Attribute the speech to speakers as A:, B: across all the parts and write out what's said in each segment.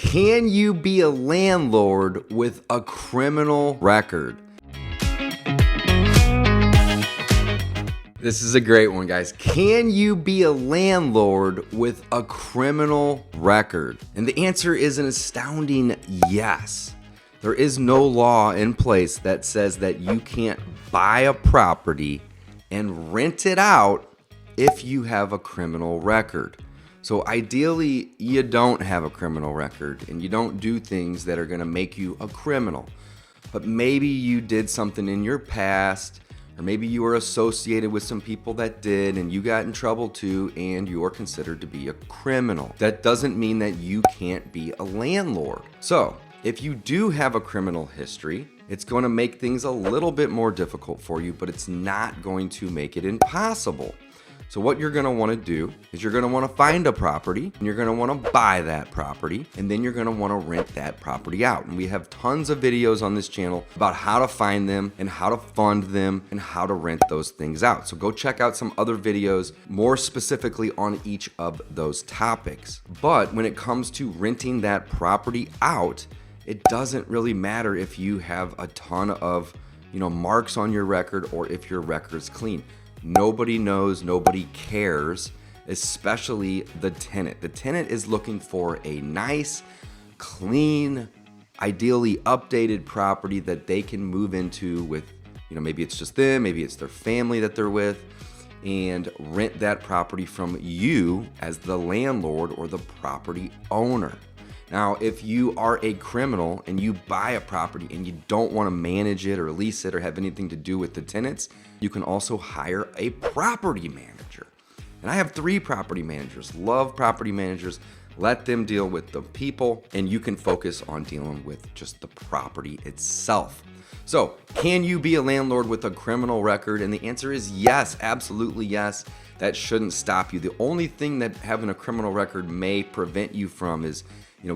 A: Can you be a landlord with a criminal record? This is a great one, guys. Can you be a landlord with a criminal record? And the answer is an astounding yes. There is no law in place that says that you can't buy a property and rent it out if you have a criminal record. So ideally, you don't have a criminal record and you don't do things that are going to make you a criminal. But maybe you did something in your past, or maybe you were associated with some people that did and you got in trouble too, and you're considered to be a criminal. That doesn't mean that you can't be a landlord. So if you do have a criminal history, it's going to make things a little bit more difficult for you, but it's not going to make it impossible. So what you're going to want to do is you're going to want to find a property and you're going to want to buy that property, and then you're going to want to rent that property out. And we have tons of videos on this channel about how to find them and how to fund them and how to rent those things out. So go check out some other videos more specifically on each of those topics. But when it comes to renting that property out, it doesn't really matter if you have a ton of, marks on your record or if your record's clean. Nobody knows, nobody cares, especially the tenant. The tenant is looking for a nice, clean, ideally updated property that they can move into with, maybe it's just them, maybe it's their family that they're with, and rent that property from you as the landlord or the property owner. Now, if you are a criminal and you buy a property and you don't want to manage it or lease it or have anything to do with the tenants, you can also hire a property manager. And I have 3 property managers. Love property managers. Let them deal with the people, and you can focus on dealing with just the property itself. So, can you be a landlord with a criminal record? And the answer is yes, absolutely yes. That shouldn't stop you. The only thing that having a criminal record may prevent you from is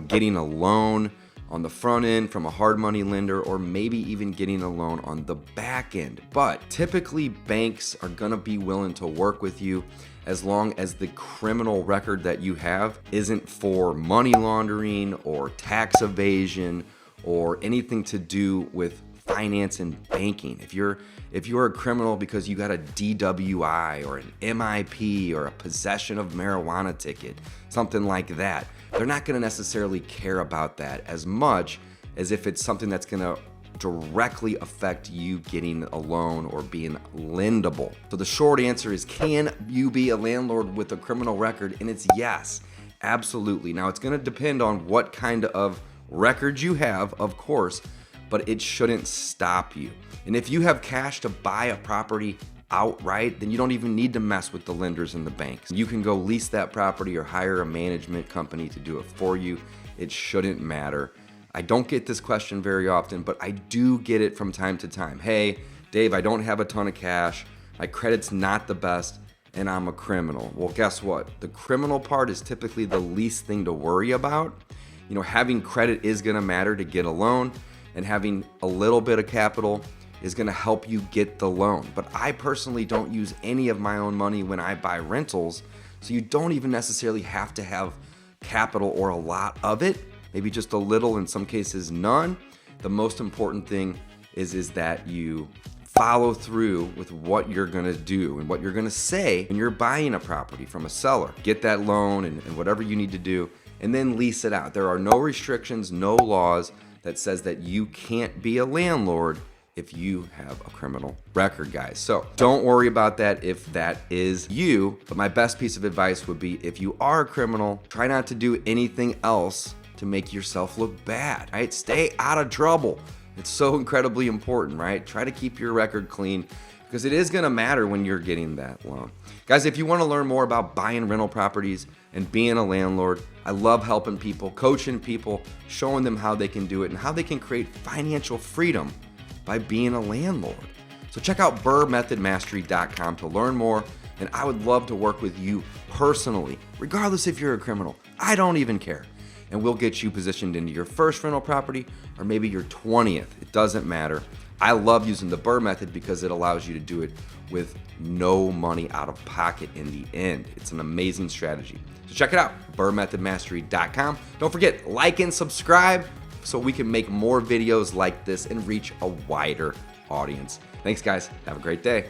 A: getting a loan on the front end from a hard money lender, or maybe even getting a loan on the back end. But typically banks are gonna be willing to work with you as long as the criminal record that you have isn't for money laundering or tax evasion or anything to do with finance and banking. If you're a criminal because you got a DWI or an MIP or a possession of marijuana ticket, something like that, they're not going to necessarily care about that as much as if it's something that's going to directly affect you getting a loan or being lendable. So the short answer is, can you be a landlord with a criminal record? And it's yes, absolutely. Now it's going to depend on what kind of record you have, of course, but it shouldn't stop you. And if you have cash to buy a property outright, then you don't even need to mess with the lenders and the banks. You can go lease that property or hire a management company to do it for you. It shouldn't matter. I don't get this question very often, but I do get it from time to time. Hey, Dave, I don't have a ton of cash. My credit's not the best and I'm a criminal. Well, guess what? The criminal part is typically the least thing to worry about. Having credit is gonna matter to get a loan, and having a little bit of capital is going to help you get the loan. But I personally don't use any of my own money when I buy rentals, so you don't even necessarily have to have capital or a lot of it, maybe just a little, in some cases none. The most important thing is that you follow through with what you're going to do and what you're going to say when you're buying a property from a seller. Get that loan and whatever you need to do, and then lease it out. There are no restrictions, no laws that says that you can't be a landlord if you have a criminal record, guys. So don't worry about that if that is you. But my best piece of advice would be, if you are a criminal, try not to do anything else to make yourself look bad, right? Stay out of trouble. It's so incredibly important, right? Try to keep your record clean, because it is gonna matter when you're getting that loan. Guys, if you wanna learn more about buying rental properties and being a landlord, I love helping people, coaching people, showing them how they can do it and how they can create financial freedom by being a landlord. So check out BurrMethodMastery.com to learn more, and I would love to work with you personally, regardless if you're a criminal. I don't even care. and we'll get you positioned into your first rental property or maybe your 20th. It doesn't matter. I love using the BRRRR method because it allows you to do it with no money out of pocket in the end. It's an amazing strategy. So check it out, BRRRRmethodmastery.com. Don't forget, like and subscribe so we can make more videos like this and reach a wider audience. Thanks, guys. Have a great day.